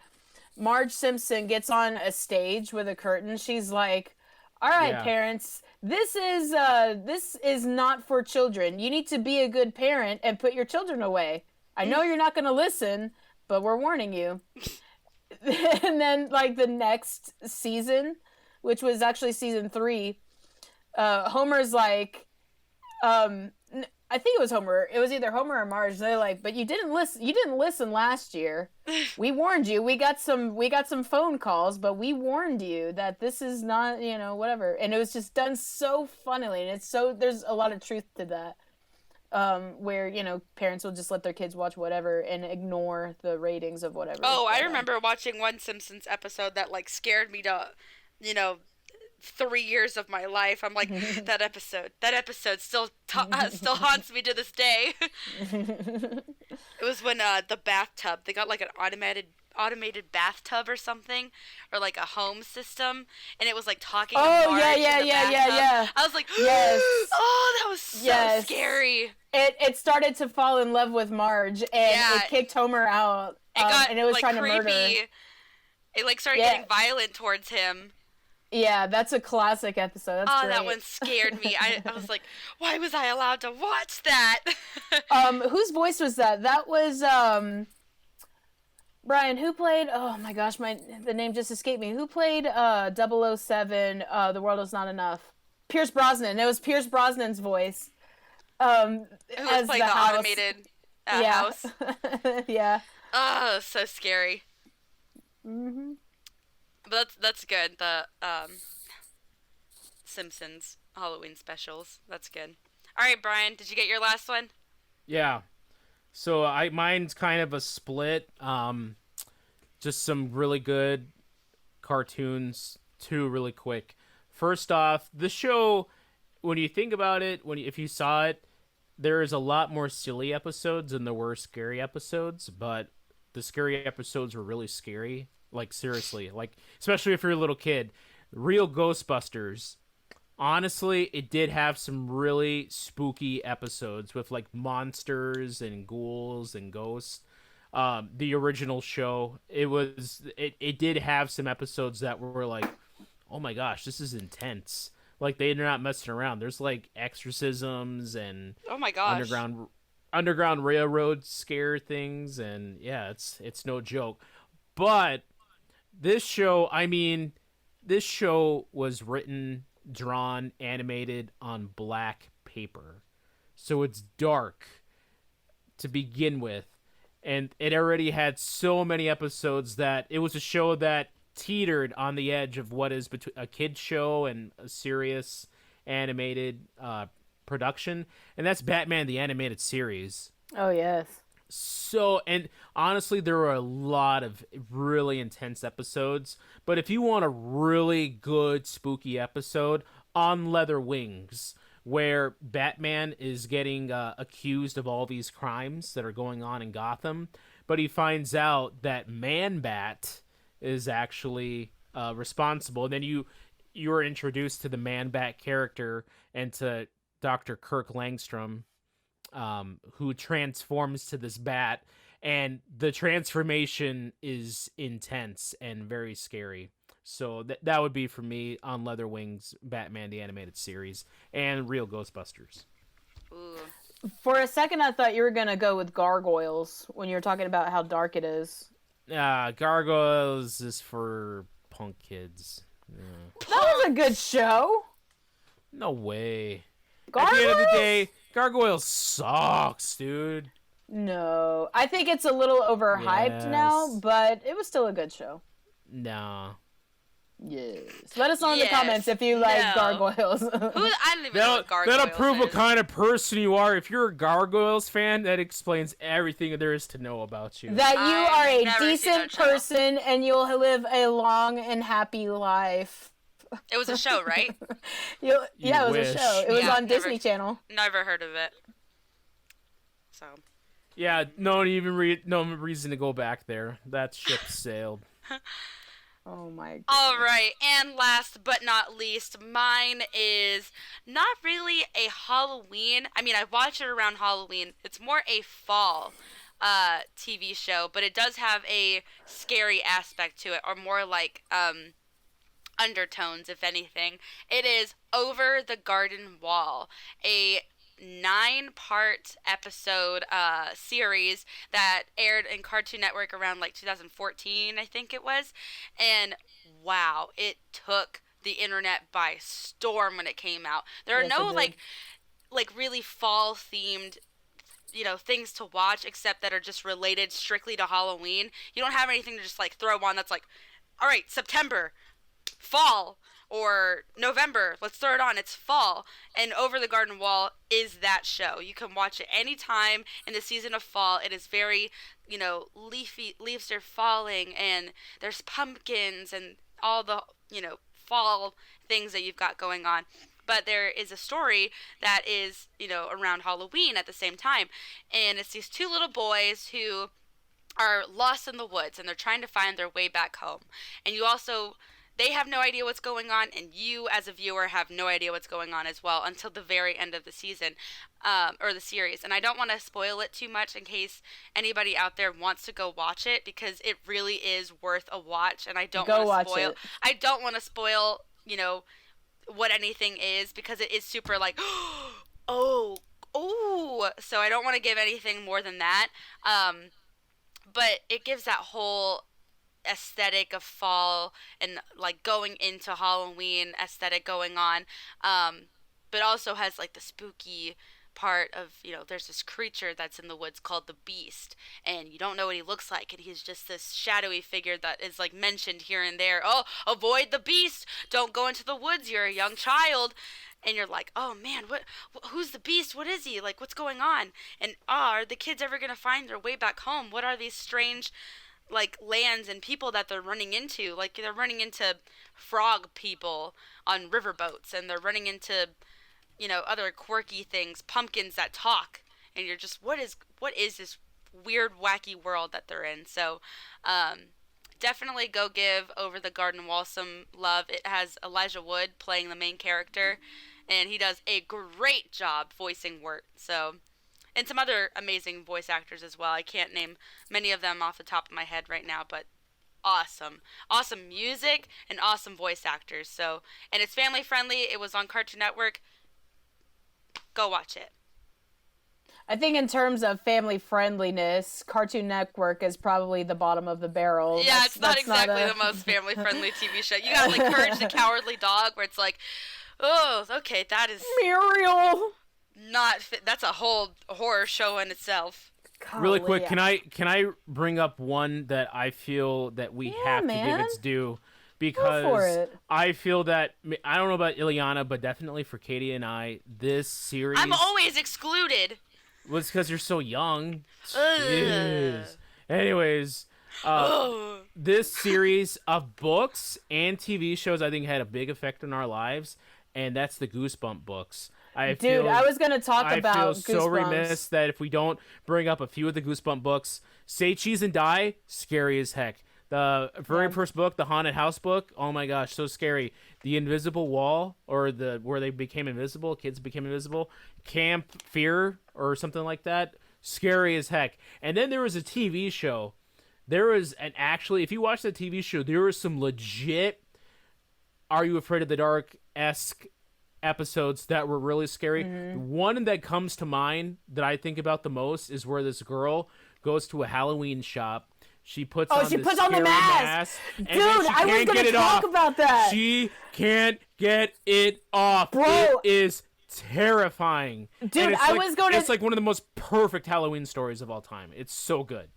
Marge Simpson gets on a stage with a curtain. She's like, all right, parents, this is not for children. You need to be a good parent and put your children away. I know you're not going to listen, but we're warning you. And then, like, the next season, which was actually season 3, Homer's like, I think it was Homer. It was either Homer or Marge. They're like, but you didn't listen. You didn't listen last year. We warned you. We got some phone calls, but we warned you that this is not, whatever. And it was just done so funnily, and there's a lot of truth to that. where, you know, parents will just let their kids watch whatever and ignore the ratings of whatever. Oh, I remember watching one Simpsons episode that, like, scared me to, you know, 3 years of my life. I'm like, that episode still haunts me to this day. It was when the bathtub, they got like an automated bathtub or something, or like a home system, and it was like talking to Marge in the bathtub. I was like, yes. Oh, that was so scary. It started to fall in love with Marge, and it kicked Homer out, and it was like, trying to murder. It like started getting violent towards him. Yeah, that's a classic episode. That's great. That one scared me. I was like, why was I allowed to watch that? Whose voice was that? That was Brian, who played, oh my gosh, the name just escaped me. Who played 007, The World Is Not Enough? Pierce Brosnan. It was Pierce Brosnan's voice. Who was playing the automated house. Yeah. Oh, so scary. Mm-hmm. But that's good. The Simpsons Halloween specials. That's good. All right, Brian, did you get your last one? Yeah. So mine's kind of a split. Just some really good cartoons. Two really quick. First off, the show, when you think about it, if you saw it, there is a lot more silly episodes than there were scary episodes, but the scary episodes were really scary. Like, seriously. Like, especially if you're a little kid. Real Ghostbusters. Honestly, it did have some really spooky episodes with, like, monsters and ghouls and ghosts. The original show, it did have some episodes that were like, oh my gosh, this is intense. Like, they're not messing around. There's, like, exorcisms and oh my gosh, underground railroad scare things, and yeah, it's no joke. But this show was written, drawn, animated on black paper. So it's dark to begin with. And it already had so many episodes that it was a show that teetered on the edge of what is between a kid's show and a serious animated production. And that's Batman the Animated Series. Oh, yes. So, and honestly, there were a lot of really intense episodes. But if you want a really good spooky episode, On Leather Wings, where Batman is getting accused of all these crimes that are going on in Gotham, but he finds out that Man-Bat is actually responsible. And then you're introduced to the Man-Bat character and to Dr. Kirk Langstrom, who transforms to this bat, and the transformation is intense and very scary. So that would be for me On Leather Wings, Batman the Animated Series, and Real Ghostbusters. Ooh. For a second, I thought you were gonna go with Gargoyles when you were talking about how dark it is. Gargoyles is for punk kids. Yeah. That was a good show. No way. Gargoyles? At the end of the day, Gargoyles sucks, dude. No, I think it's a little overhyped now, but it was still a good show. Nah. Yes. Let us know in the comments if you like Gargoyles. I don't even know what Gargoyles that'll prove is. what kind of person you are. If you're a Gargoyles fan, that explains everything there is to know about you. That you are a decent person and you'll live a long and happy life. It was a show, right? It was a show. It was on Disney Channel. Never heard of it. So. Yeah, no reason to go back there. That ship sailed. Oh my God. All right, and last but not least, mine is not really a Halloween. I mean, I watch it around Halloween. It's more a fall TV show, but it does have a scary aspect to it, or more like undertones, if anything. It is Over the Garden Wall, a 9-part episode series that aired in Cartoon Network around like 2014, I think it was. And wow, it took the internet by storm when it came out. There are no like really fall themed things to watch except that are just related strictly to Halloween. You don't have anything to just like throw on that's like, all right, September, fall, or November, let's throw it on, it's fall, and Over the Garden Wall is that show. You can watch it anytime in the season of fall. It is very, leafy, leaves are falling, and there's pumpkins and all the, fall things that you've got going on. But there is a story that is, around Halloween at the same time, and it's these two little boys who are lost in the woods, and they're trying to find their way back home. And they have no idea what's going on, and you as a viewer have no idea what's going on as well until the very end of the season, or the series. And I don't want to spoil it too much in case anybody out there wants to go watch it, because it really is worth a watch. And I don't want to spoil, what anything is, because it is super like, oh, so I don't want to give anything more than that. But it gives that whole aesthetic of fall and like going into Halloween aesthetic going on, but also has like the spooky part of, there's this creature that's in the woods called the Beast, and you don't know what he looks like, and he's just this shadowy figure that is like mentioned here and there. Oh, avoid the Beast, don't go into the woods, you're a young child. And you're like, oh man, who's the Beast? What is he? Like, what's going on? And are the kids ever gonna find their way back home? What are these strange like lands and people that they're running into? Like, they're running into frog people on riverboats, and they're running into, other quirky things, pumpkins that talk, and you're just, what is this weird, wacky world that they're in? So, definitely go give Over the Garden Wall some love. It has Elijah Wood playing the main character, and he does a great job voicing Wirt. So, and some other amazing voice actors as well. I can't name many of them off the top of my head right now, but awesome music and awesome voice actors. So, and it's family friendly. It was on Cartoon Network. Go watch it. I think in terms of family friendliness, Cartoon Network is probably the bottom of the barrel. Yeah, it's not exactly the most family friendly TV show. You got like Courage the Cowardly Dog, where it's like, oh, okay, that is Muriel. Not fit. That's a whole horror show in itself. Golly, really quick, can I bring up one that I feel that we have to give its due, because I feel that, I don't know about Ileana, but definitely for Katie and I, this series, I'm always excluded. Well, it's because you're so young. Anyways, this series of books and TV shows, I think, had a big effect on our lives, and that's the Goosebump books. I was going to talk about Goosebumps. I feel so remiss that if we don't bring up a few of the Goosebump books. Say Cheese and Die, scary as heck. The very first book, the Haunted House book, oh my gosh, so scary. The Invisible Wall, or where they became invisible, kids became invisible. Camp Fear, or something like that, scary as heck. And then there was a TV show. There was if you watch that TV show, there was some legit Are You Afraid of the Dark-esque episodes that were really scary. Mm-hmm. One that comes to mind that I think about the most is where this girl goes to a Halloween shop. She puts on the mask. Dude, I was going to talk about that. She can't get it off. Bro. It is terrifying. Dude, It's like one of the most perfect Halloween stories of all time. It's so good.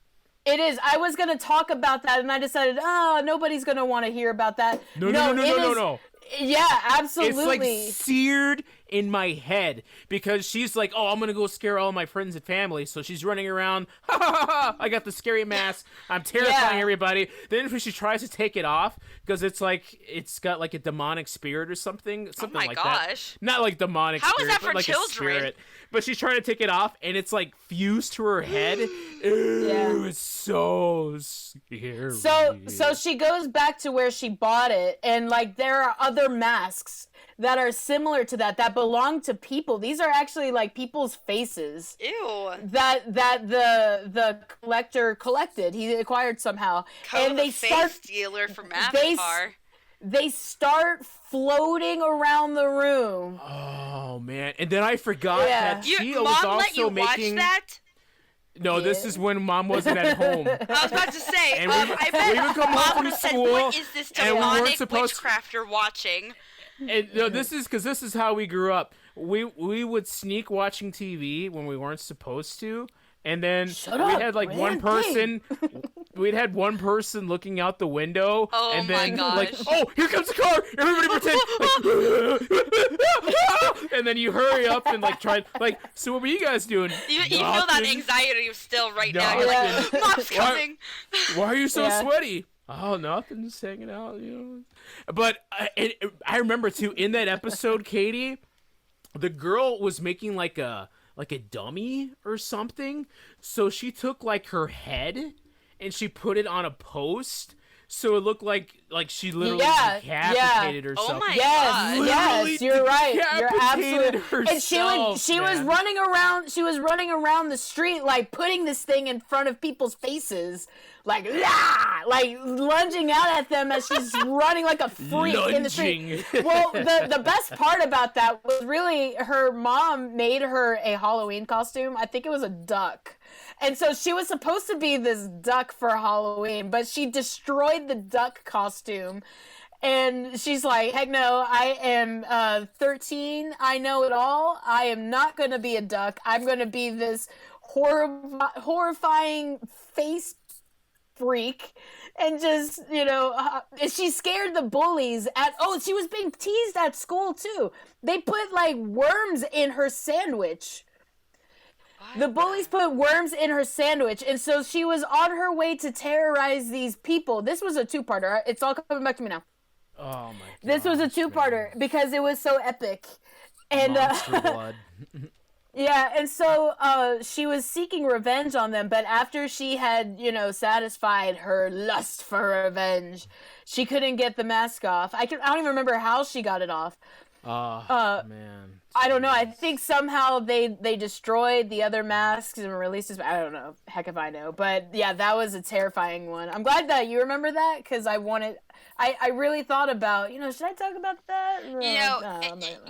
It is. I was going to talk about that, and I decided, nobody's going to want to hear about that. No. Yeah, absolutely. It's like seared in my head, because she's like, I'm going to go scare all my friends and family. So she's running around. Ha ha ha! I got the scary mask. I'm terrifying everybody. Then when she tries to take it off, because it's got like a demonic spirit or something like that. Not like demonic How spirit, is that for but like children? a spirit. But she's trying to take it off, and it's like fused to her head. Ew, it's so scary. So she goes back to where she bought it, and like there are other masks that are similar to that belong to people. These are actually like people's faces. Ew. That the collector collected. He acquired somehow. And they start stealer from Avatar. They start floating around the room. Oh man! And then I forgot that Tia was also let you making. Watch that? No, this is when Mom wasn't at home. I was about to say, and I bet we would come home from school, what is this demonic witchcrafter watching? And this is how we grew up. We would sneak watching TV when we weren't supposed to, And then Shut we up, had like one Rand person. We'd had one person looking out the window, Oh and then my like, gosh. oh, here comes the car! Everybody pretend, like, and then you hurry up and like try, like, so what were you guys doing? You feel that Nothing. anxiety still right now. You're like, Nothing. Mom's coming. Why are you so Yeah. sweaty? Oh, nothing, just hanging out, you know. But I remember too in that episode, Katie, the girl was making like a dummy or something. So she took like her head and she put it on a post, so it looked like she literally decapitated herself. Oh my Yes, God. yes, you're right. You're Decapitated absolutely. And she was herself, running around. She was running around the street, like putting this thing in front of people's faces, like like lunging out at them as she's running like a freak in the street. Well, the best part about that was really her mom made her a Halloween costume. I think it was a duck. And so she was supposed to be this duck for Halloween, but she destroyed the duck costume. And she's like, heck no, I am 13. I know it all. I am not going to be a duck. I'm going to be this horrifying face freak. And just, she scared the bullies she was being teased at school too. They put like worms in her sandwich. The bullies put worms in her sandwich, and so she was on her way to terrorize these people. This was a two-parter. It's all coming back to me now. Oh my god. This was a two-parter because it was so epic. And Monster blood. yeah, and so she was seeking revenge on them, but after she had, satisfied her lust for revenge, she couldn't get the mask off. I don't even remember how she got it off. Man. I don't know. I think somehow they destroyed the other masks and released this. I don't know. Heck if I know. But yeah, that was a terrifying one. I'm glad that you remember that because I really thought about, should I talk about that?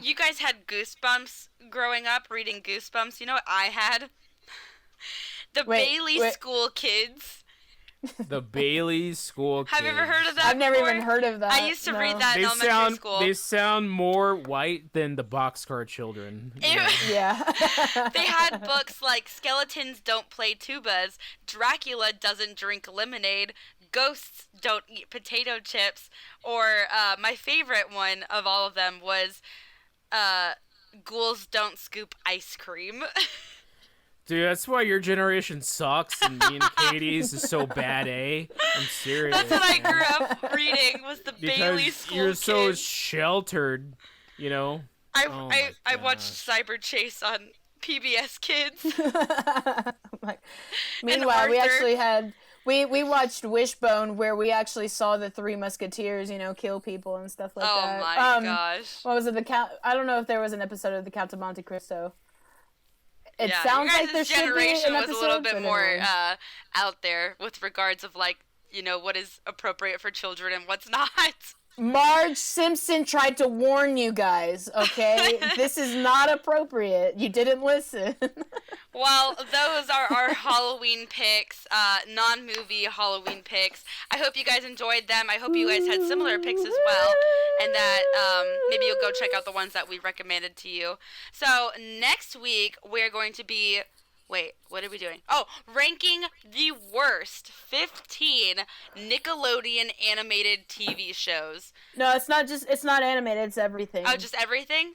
You guys had Goosebumps growing up, reading Goosebumps. You know what I had? The Bailey School Kids. The Bailey School Kids. Have you ever heard of that? I've never before? even heard of that. I used to read that in elementary school. They sound more white than the Boxcar Children. Yeah. They had books like Skeletons Don't Play Tubas, Dracula Doesn't Drink Lemonade, Ghosts Don't Eat Potato Chips, or my favorite one of all of them was Ghouls Don't Scoop Ice Cream. Dude, that's why your generation sucks and me and Katie's is so bad, eh? I'm serious. That's what I grew up reading was the Bailey School you're Kids. so sheltered, I watched Cyber Chase on PBS Kids. Meanwhile, we Arthur. actually had we watched Wishbone where we actually saw the Three Musketeers, kill people and stuff like that. Oh my gosh. What was it? I don't know if there was an episode of the Count of Monte Cristo. It Yeah, sounds your like there guys' should be generation an was episode, a little bit but more anyway. out there with regards of like, what is appropriate for children and what's not. Marge Simpson tried to warn you guys, okay? This is not appropriate. You didn't listen. Well, those are our Halloween picks, non-movie Halloween picks. I hope you guys enjoyed them. I hope you guys had similar picks as well, and that maybe you'll go check out the ones that we recommended to you. So next week, we're going to be... Wait, what are we doing? Oh, ranking the worst 15 Nickelodeon animated TV shows. No, it's not animated, it's everything. Oh, just everything?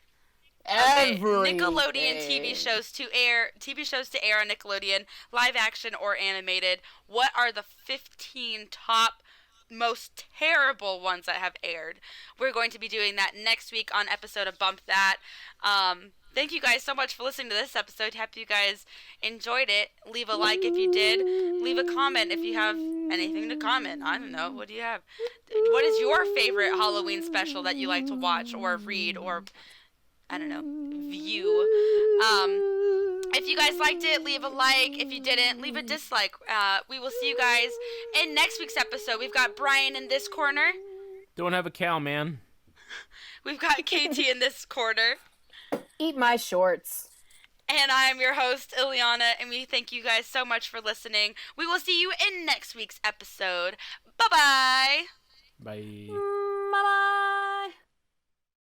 Everything. Nickelodeon TV shows to air on Nickelodeon, live action or animated. What are the 15 top most terrible ones that have aired? We're going to be doing that next week on episode of Bump That. Thank you guys so much for listening to this episode. Hope you guys enjoyed it. Leave a like if you did. Leave a comment if you have anything to comment. I don't know. What do you have? What is your favorite Halloween special that you like to watch or read or, I don't know, view? If you guys liked it, leave a like. If you didn't, leave a dislike. We will see you guys in next week's episode. We've got Brian in this corner. Don't have a cow, man. We've got Katie in this corner. Eat my shorts. And I'm your host, Ileana, and we thank you guys so much for listening. We will see you in next week's episode. Bye-bye. Bye. Bye-bye.